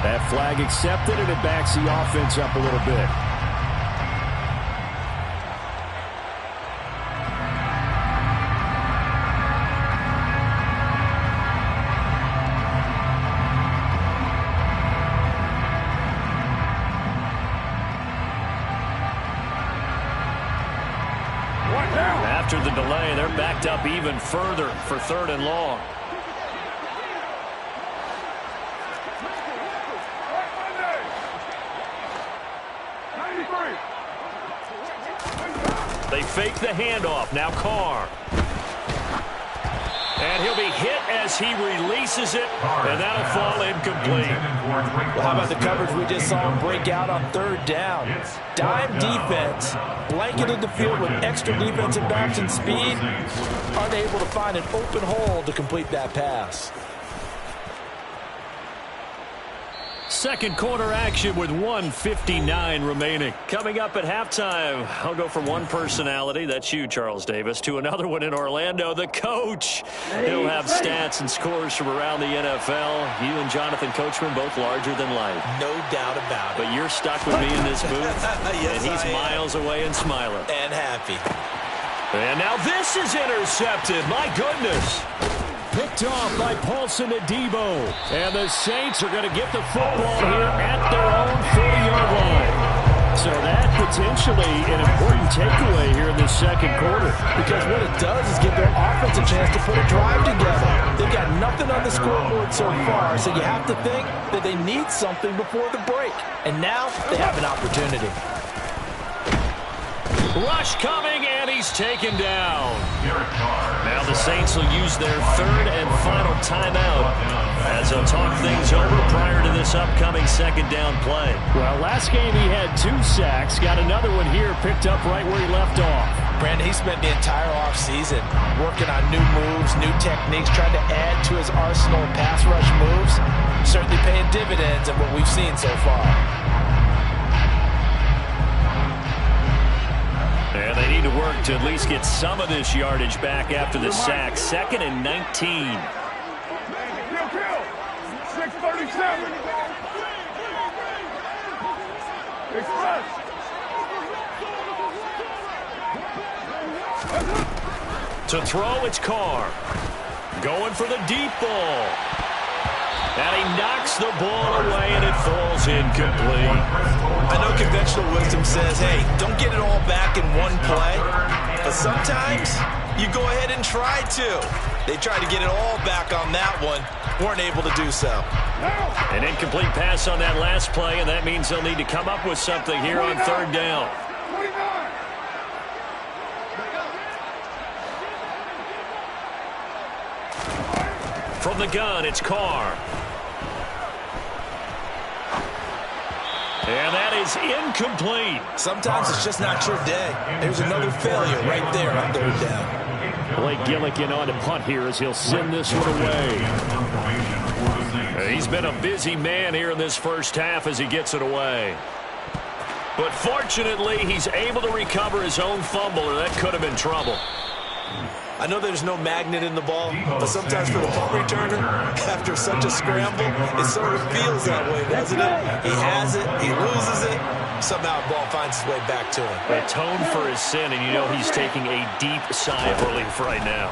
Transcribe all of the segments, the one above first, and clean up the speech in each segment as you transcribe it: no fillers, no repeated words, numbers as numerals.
That flag accepted, and it backs the offense up a little bit. After the delay, they're backed up even further for 3rd and long. They fake the handoff. Now Carr. And he'll be hit as he releases it, and that'll fall incomplete. Well, how about the coverage we just saw him break out on 3rd down? Dime defense, blanketed the field with extra defensive backs and speed. Are they able to find an open hole to complete that pass? Second quarter action with 1:59 remaining. Coming up at halftime, I'll go from one personality, that's you, Charles Davis, to another one in Orlando, the coach. He'll have stats and scores from around the NFL. You and Jonathan Coachman, both larger than life. No doubt about it. But you're stuck with me in this booth, yes, and he's miles away and smiling. And happy. And now this is intercepted. My goodness. Picked off by Paulson Adebo. And the Saints are going to get the football here at their own 40-yard line. So that potentially an important takeaway here in the second quarter. Because what it does is give their offense a chance to put a drive together. They've got nothing on the scoreboard so far, so you have to think that they need something before the break. And now they have an opportunity. Rush coming, and he's taken down. Now the Saints will use their 3rd and final timeout as they'll talk things over prior to this upcoming 2nd down play. Well, last game he had 2 sacks. Got another one here, picked up right where he left off. Brandon, he spent the entire offseason working on new moves, new techniques, trying to add to his arsenal of pass rush moves. Certainly paying dividends in what we've seen so far. And they need to work to at least get some of this yardage back after the sack. 2nd and 19. 637. Express. To throw, it's Carr. Going for the deep ball. And he knocks the ball away, and it falls incomplete. I know conventional wisdom says, hey, don't get it all back in one play. But sometimes you go ahead and try to. They tried to get it all back on that one. Weren't able to do so. An incomplete pass on that last play, and that means they'll need to come up with something here on 3rd down. From the gun, it's Carr. And that is incomplete. Sometimes it's just not your day. There's another failure right there on 3rd down. Blake Gillikin on to punt here as he'll send this one away. He's been a busy man here in this first half as he gets it away. But fortunately, he's able to recover his own fumble, or that could have been trouble. I know there's no magnet in the ball, but sometimes for the punt returner, after such a scramble, it sort of feels that way, doesn't it? He has it, he loses it, somehow the ball finds its way back to him. Atone for his sin, and you know he's taking a deep sigh of relief right now.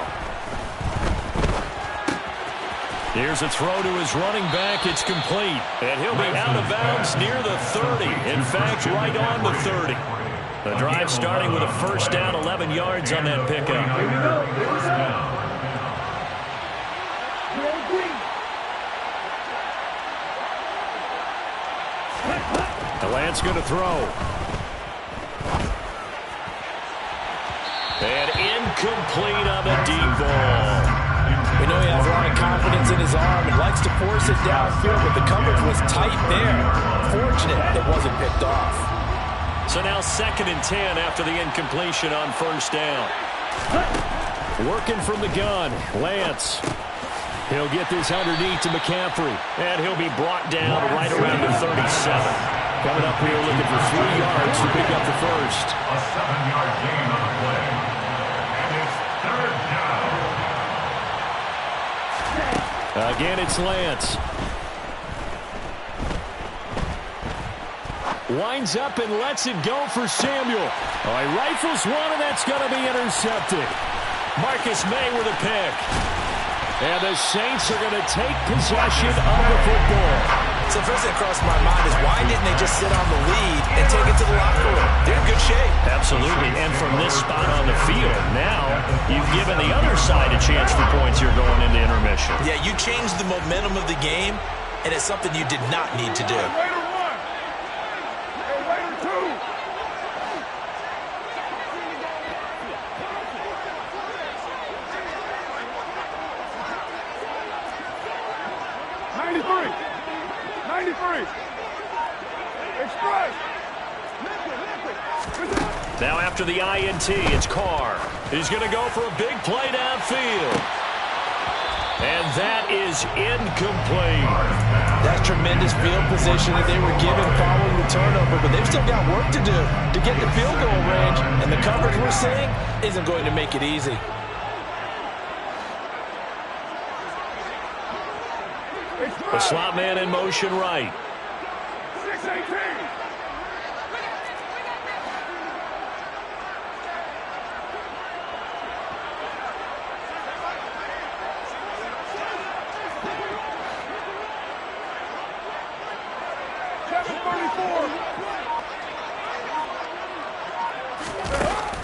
Here's a throw to his running back. It's complete, and he'll be out of bounds near the 30. In fact, right on the 30. The drive starting with a first down, 11 yards on that pickup. Lance going to throw. And incomplete on the deep ball. We know he has a lot of confidence in his arm and likes to force it downfield, but the coverage was tight there. Fortunate it wasn't picked off. So now 2nd and 10 after the incompletion on first down. Working from the gun, Lance. He'll get this underneath to McCaffrey. And he'll be brought down right around the 37. Coming up here looking for 3 yards to pick up the first. A 7-yard gain on the play. And it's 3rd down. Again, it's Lance. Winds up and lets it go for Samuel. Oh, he rifles one, and that's going to be intercepted. Marcus May with a pick. And the Saints are going to take possession of the football. So the first thing that crossed my mind is why didn't they just sit on the lead and take it to the locker room? They're in good shape. Absolutely. And from this spot on the field, now you've given the other side a chance for points here going into intermission. Yeah, you changed the momentum of the game, and it's something you did not need to do. Now after the INT, it's Carr. He's going to go for a big play downfield. And that is incomplete. That's tremendous field position that they were given following the turnover, but they've still got work to do to get the field goal range, and the coverage we're seeing isn't going to make it easy. The slot man in motion right. 6-18.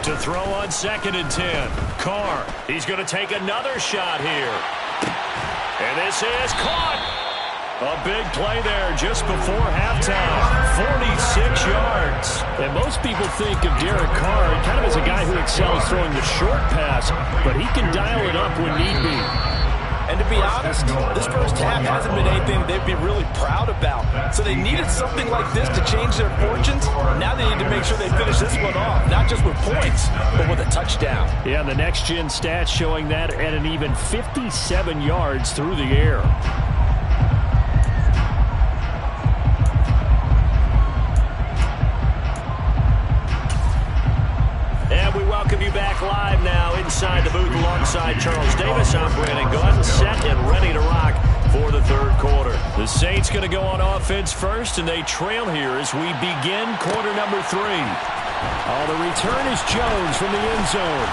To throw on 2nd and 10. Carr, he's going to take another shot here. And this is caught. A big play there just before halftime. 46 yards. And most people think of Derek Carr kind of as a guy who excels throwing the short pass, but he can dial it up when need be. And to be honest, this first half hasn't been anything they'd be really proud about. So they needed something like this to change their fortunes. Now they need to make sure they finish this one off, not just with points, but with a touchdown. Yeah, the next-gen stats showing that at an even 57 yards through the air. Welcome you back live now inside the booth alongside Charles Davis. I'm Brandon Gaudin, set and ready to rock for the third quarter. The Saints going to go on offense first, and they trail here as we begin quarter number 3. Oh, the return is Jones from the end zone.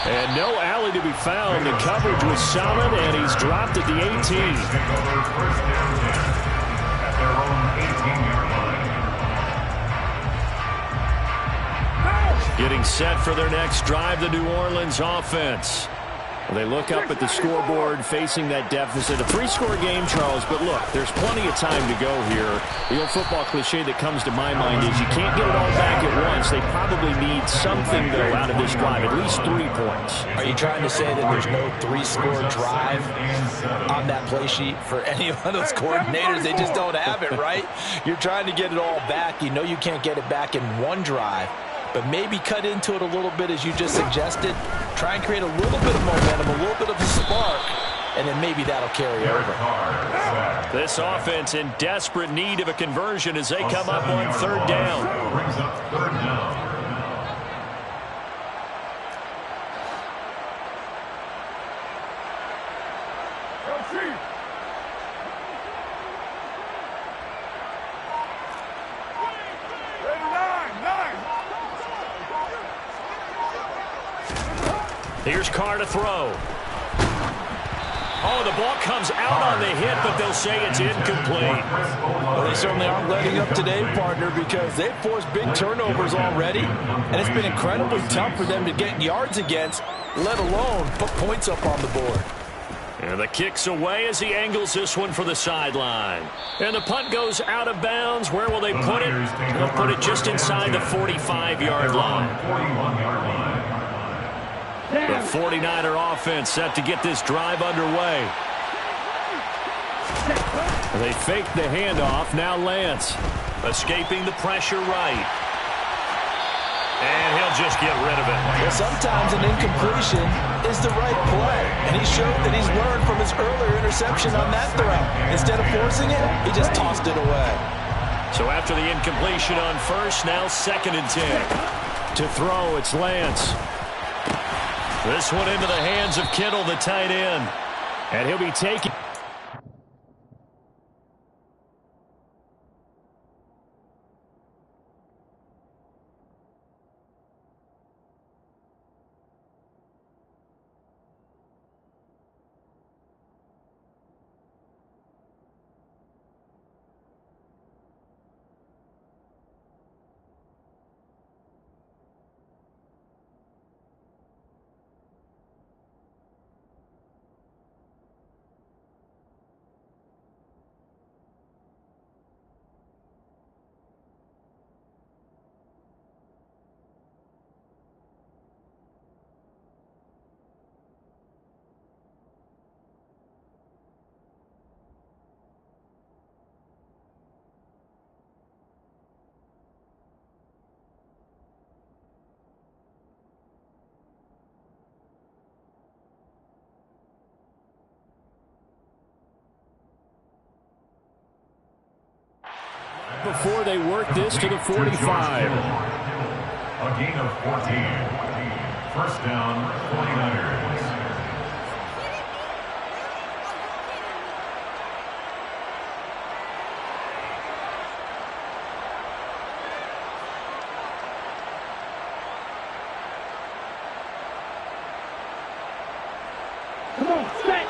And no alley to be found. The coverage was solid, and he's dropped at the 18. At their own 18-yard line. Getting set for their next drive, the New Orleans offense. Well, they look up at the scoreboard facing that deficit. A 3-score game, Charles, but look, there's plenty of time to go here. The old football cliche that comes to my mind is you can't get it all back at once. They probably need something, though, out of this drive, at least 3 points. Are you trying to say that there's no 3-score drive on that play sheet for any of those coordinators? They just don't have it, right? You're trying to get it all back. You know you can't get it back in one drive. But maybe cut into it a little bit as you just suggested. Try and create a little bit of momentum, a little bit of a spark, and then maybe that'll carry over. This offense in desperate need of a conversion as they come up on 3rd down. Brings up 3rd down. Here's Carr to throw. Oh, the ball comes out on the hit, but they'll say it's incomplete. Well, they certainly aren't letting up today, partner, because they've forced big turnovers already, and it's been incredibly tough for them to get yards against, let alone put points up on the board. And the kick's away as he angles this one for the sideline. And the punt goes out of bounds. Where will they put it? They'll put it just inside the 45-yard line. 41-yard line. The 49er offense set to get this drive underway. They fake the handoff. Now Lance. Escaping the pressure right. And he'll just get rid of it. Well, sometimes an incompletion is the right play. And he showed that he's learned from his earlier interception on that throw. Instead of forcing it, he just tossed it away. So after the incompletion on first, now 2nd and 10. To throw, it's Lance. This one into the hands of Kittle, the tight end. And he'll be taking. before they work this to the 45. A gain of 14. First down, 49ers. Come on, set.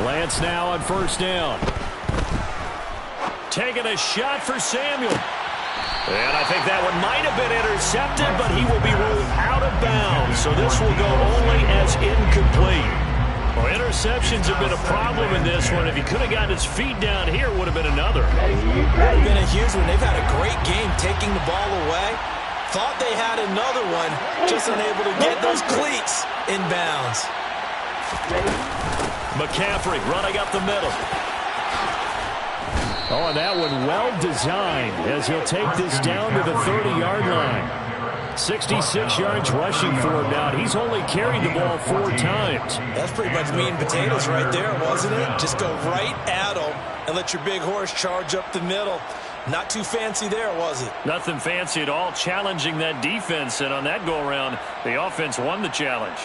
Lance now on first down. Taking a shot for Samuel. And I think that one might have been intercepted, but he will be ruled out of bounds. So this will go only as incomplete. Well, interceptions have been a problem in this one. If he could have gotten his feet down here, it would have been another. Would have been a huge one. They've had a great game taking the ball away. Thought they had another one, just unable to get those cleats in bounds. McCaffrey running up the middle. Oh, and that one well designed as he'll take this down to the 30-yard line. 66 yards rushing for him now. He's only carried the ball 4 times. That's pretty much meat and potatoes right there, wasn't it? Just go right at him and let your big horse charge up the middle. Not too fancy there, was it? Nothing fancy at all, challenging that defense. And on that go-around, the offense won the challenge.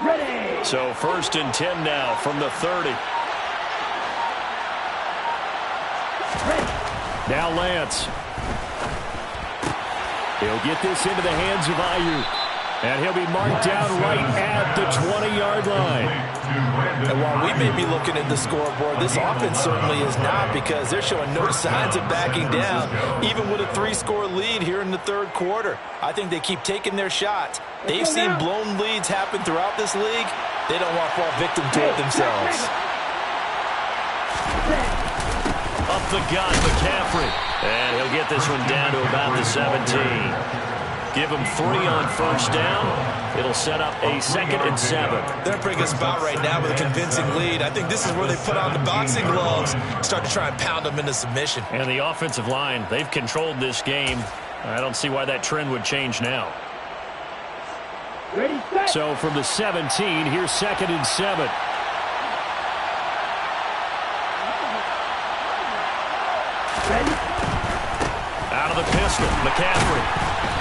Ready. So 1st and 10 now from the 30. Now Lance. He'll get this into the hands of Ayuk. And he'll be marked down right at the 20-yard line. And while we may be looking at the scoreboard, this offense certainly is not, because they're showing no signs of backing down, even with a 3-score lead here in the 3rd quarter. I think they keep taking their shots. They've seen blown leads happen throughout this league. They don't want to fall victim to it themselves. Up the gut, McCaffrey. And he'll get this one down to about the 17. Give him 3 on first down. It'll set up a 2nd and 7. They're in a pretty good spot right now with a convincing lead. I think this is where they put on the boxing gloves, start to try and pound them into submission. And the offensive line, they've controlled this game. I don't see why that trend would change now. Ready, set. So from the 17, here's 2nd and 7. Ready. Out of the pistol, McCaffrey.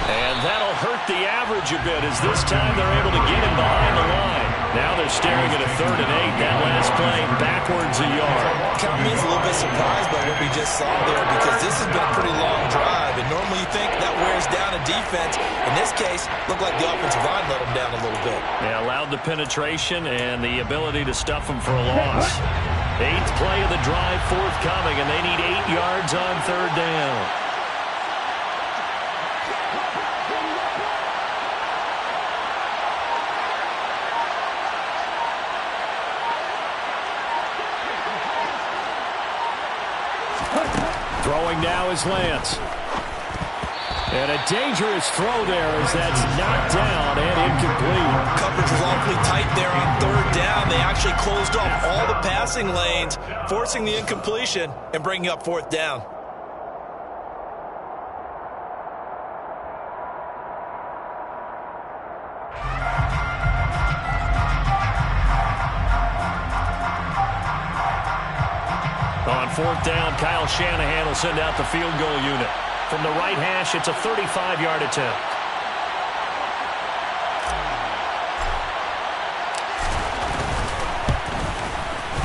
And that'll hurt the average a bit, as this time they're able to get him behind the line. Now they're staring at a 3rd and 8. That last play backwards a yard. Count me as a little bit surprised by what we just saw there, because this has been a pretty long drive, and normally you think that wears down a defense. In this case, looked like the offensive line let them down a little bit. They allowed the penetration and the ability to stuff them for a loss. 8th play of the drive forthcoming, and they need 8 yards on 3rd down. Throwing now is Lance. And a dangerous throw there as that's knocked down and incomplete. Coverage was awfully tight there on 3rd down. They actually closed off all the passing lanes, forcing the incompletion and bringing up 4th down. On 4th down, Kyle Shanahan will send out the field goal unit. From the right hash, it's a 35-yard attempt.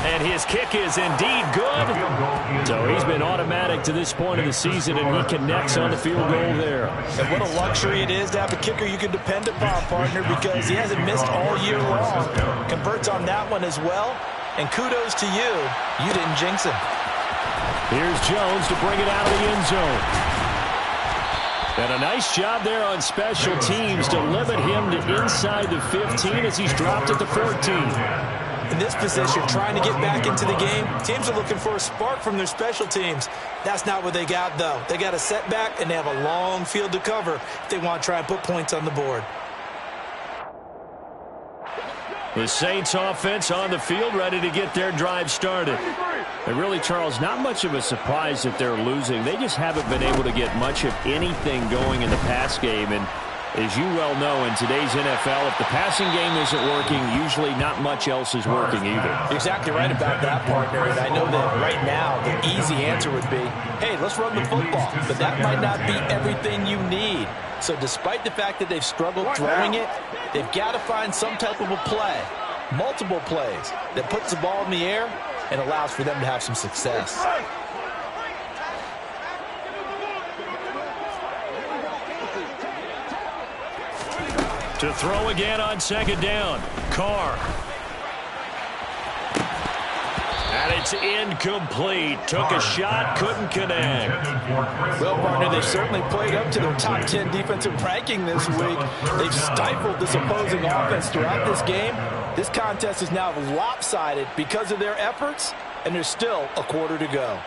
And his kick is indeed good. So he's been automatic to this point of the season, and he connects on the field goal there. And what a luxury it is to have a kicker you can depend upon, partner, because he hasn't missed all year long. Converts on that one as well. And kudos to you. You didn't jinx him. Here's Jones to bring it out of the end zone. And a nice job there on special teams to limit him to inside the 15 as he's dropped at the 14. In this position, trying to get back into the game, teams are looking for a spark from their special teams. That's not what they got, though. They got a setback, and they have a long field to cover if they want to try and put points on the board. The Saints offense on the field, ready to get their drive started. And really, Charles, not much of a surprise that they're losing. They just haven't been able to get much of anything going in the pass game. And as you well know, in today's NFL, if the passing game isn't working, usually not much else is working either. You're exactly right about that, partner. And I know that right now the easy answer would be, hey, let's run the football. But that might not be everything you need. So despite the fact that they've struggled throwing it, they've got to find some type of a play, multiple plays, that puts the ball in the air and allows for them to have some success. To throw again on second down. Carr. And it's incomplete. Took a shot, couldn't connect. Well, partner, they certainly played up to their top 10 defensive ranking this week. They've stifled this opposing offense throughout this game. This contest is now lopsided because of their efforts, and there's still a quarter to go.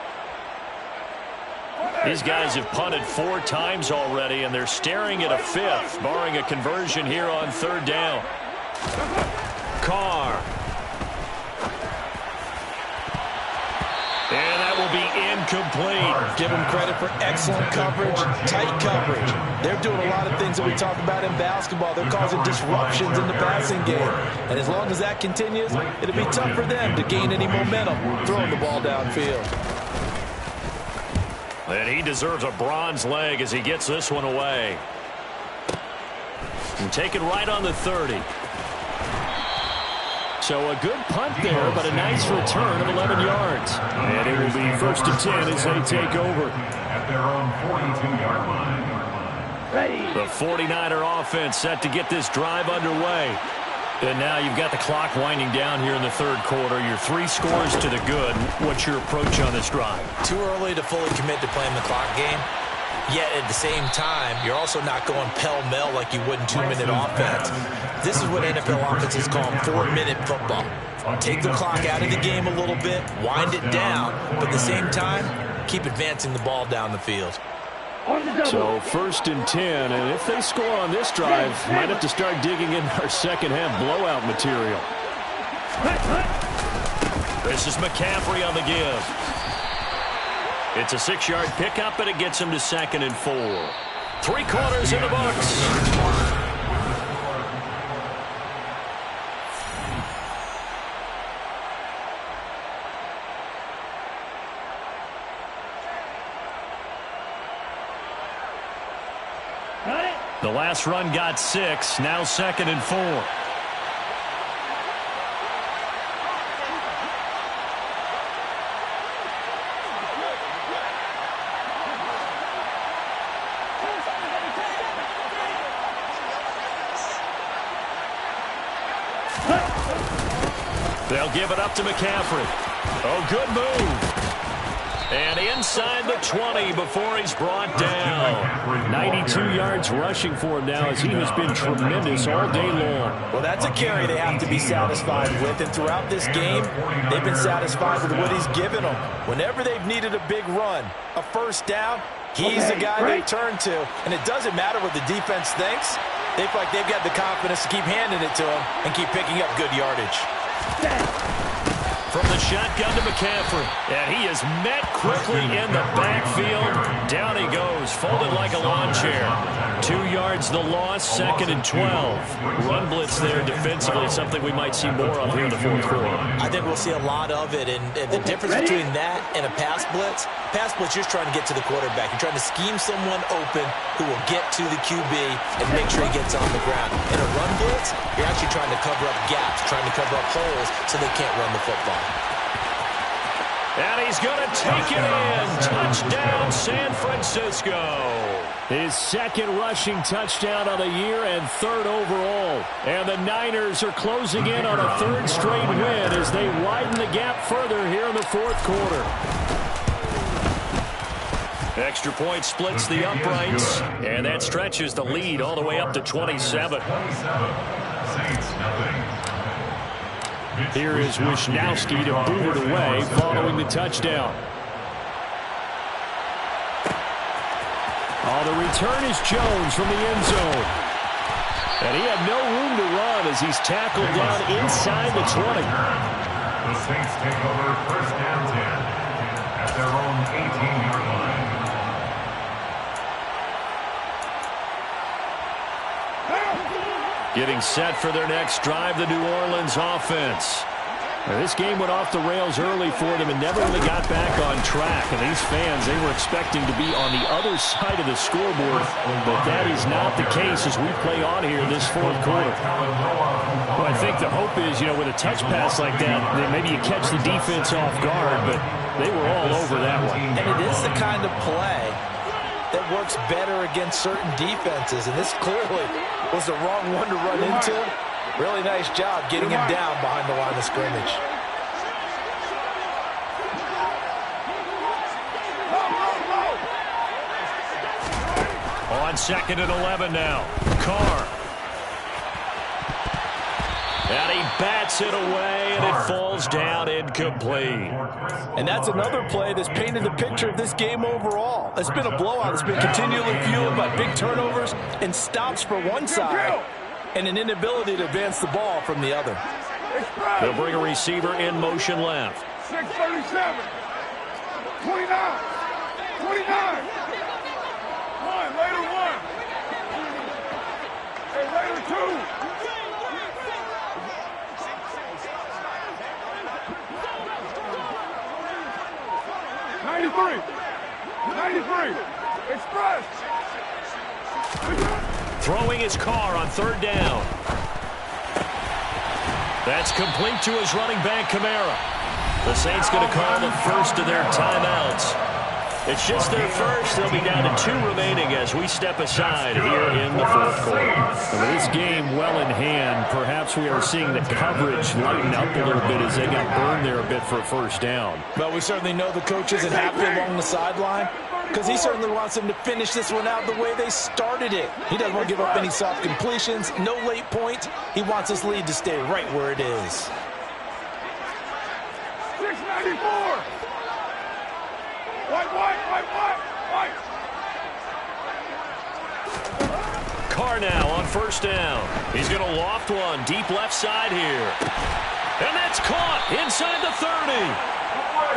These guys have punted 4 times already, and they're staring at a 5th, barring a conversion here on third down. Carr. And that will be incomplete. Give them credit for excellent coverage, tight coverage. They're doing a lot of things that we talk about in basketball. They're causing disruptions in the passing game. And as long as that continues, it'll be tough for them to gain any momentum throwing the ball downfield. And he deserves a bronze leg as he gets this one away. And take it right on the 30. So a good punt there, but a nice return of 11 yards. And it will be 1st and 10 as they take over. At their own 42-yard line. Ready. The 49er offense set to get this drive underway. And now you've got the clock winding down here in the third quarter. Your 3 scores to the good. What's your approach on this drive? Too early to fully commit to playing the clock game. Yet at the same time, you're also not going pell-mell like you would in 2-minute offense. This is what NFL offenses call 4-minute football. Take the clock out of the game a little bit, wind it down, but at the same time, keep advancing the ball down the field. So 1st and 10, and if they score on this drive, might have to start digging in our second half blowout material. This is McCaffrey on the give. It's a 6-yard pickup, and it gets him to 2nd and 4. 3 quarters in the books. The last run got 6, now 2nd and 4. They'll give it up to McCaffrey. Oh, good move. And inside the 20 before he's brought down. 92 yards rushing for him now as he has been tremendous all day long. Well, that's a carry they have to be satisfied with. And throughout this game, they've been satisfied with what he's given them. Whenever they've needed a big run, a first down, he's the guy they turn to. And it doesn't matter what the defense thinks. They feel like they've got the confidence to keep handing it to him and keep picking up good yardage. From the shotgun to McCaffrey. And he is met quickly in the backfield. Down he goes, folded like a lawn chair. 2 yards the loss, 2nd and 12. Run blitz there defensively, something we might see more of here in the fourth quarter. I think we'll see a lot of it. And the difference between that and a pass blitz, you're just trying to get to the quarterback. You're trying to scheme someone open who will get to the QB and make sure he gets on the ground. In a run blitz, you're actually trying to cover up gaps, trying to cover up holes so they can't run the football. And he's going to take it in. Touchdown, San Francisco. His 2nd rushing touchdown of the year and 3rd overall. And the Niners are closing in on a 3rd straight win as they widen the gap further here in the 4th quarter. Extra point splits the uprights, and that stretches the lead all the way up to 27. Here is Wisnowski to boot it away following the touchdown. Oh, the return is Jones from the end zone. And he had no room to run as he's tackled down inside the 20. The Saints take over first and 10 at their own 18-yard line. Getting set for their next drive, the New Orleans offense. Now, this game went off the rails early for them and never really got back on track. And these fans, they were expecting to be on the other side of the scoreboard, but that is not the case as we play on here in this fourth quarter. Well, I think the hope is, with a touch pass like that, then maybe you catch the defense off guard, but they were all over that one. And it is the kind of play that works better against certain defenses, and this clearly was the wrong one to run into. Really nice job getting him down behind the line of scrimmage. On 2nd and 11 now. Carr. And he bats it away, and it falls down incomplete. And that's another play that's painted the picture of this game overall. It's been a blowout. It's been continually fueled by big turnovers and stops for one side and an inability to advance the ball from the other. They'll bring a receiver in motion left. 637. 29. 29. One, later one. Hey, later two. 93. 93. Express. Throwing his Carr on 3rd down. That's complete to his running back, Kamara. The Saints going to call the first of their timeouts. It's just their first. They'll be down to 2 remaining as we step aside here in the fourth quarter. And with this game well in hand, perhaps we are seeing the coverage lighten up a little bit as they got burned there a bit for a first down. Well, we certainly know the coach isn't happy along the sideline because he certainly wants them to finish this one out the way they started it. He doesn't want to give up any soft completions, no late points. He wants this lead to stay right where it is. 694. White. Carr now on 1st down. He's going to loft one deep left side here. And that's caught inside the 30.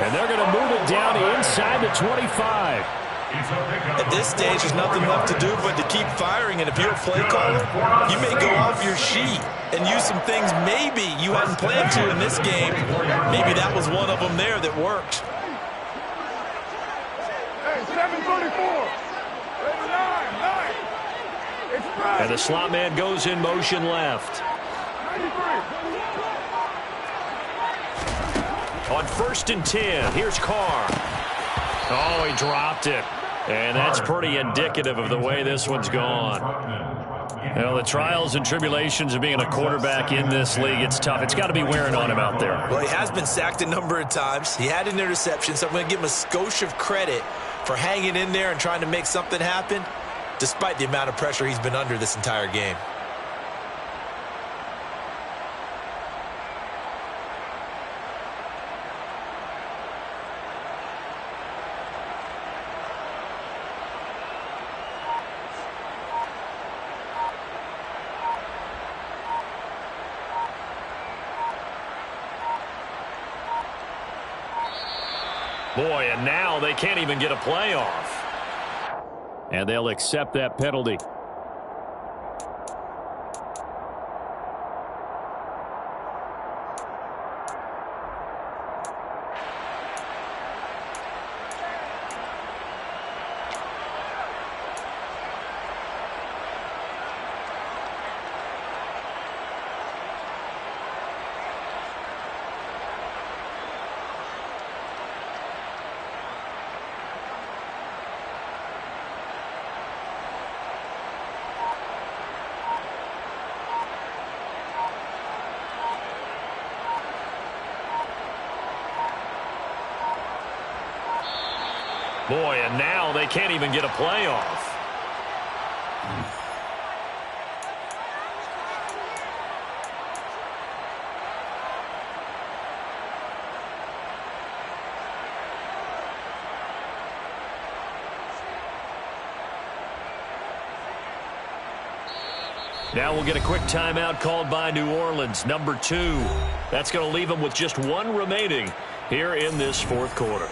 And they're going to move it down inside the 25. At this stage, there's nothing left to do but to keep firing. And if you're a play caller, you may go off your sheet and use some things maybe you hadn't planned to in this game. Maybe that was one of them there that worked. 734. 9. And the slot man goes in motion left. 93. On 1st and 10, here's Carr. Oh, he dropped it. And that's pretty indicative of the way this one's gone. The trials and tribulations of being a quarterback in this league, it's tough. It's got to be wearing on him out there. Well, he has been sacked a number of times. He had an interception, so I'm going to give him a skosh of credit for hanging in there and trying to make something happen, despite the amount of pressure he's been under this entire game. Boy, and now they can't even get a play off. And they'll accept that penalty. Boy, and now they can't even get a play off. Now we'll get a quick timeout called by New Orleans, number 2. That's going to leave them with just 1 remaining here in this fourth quarter.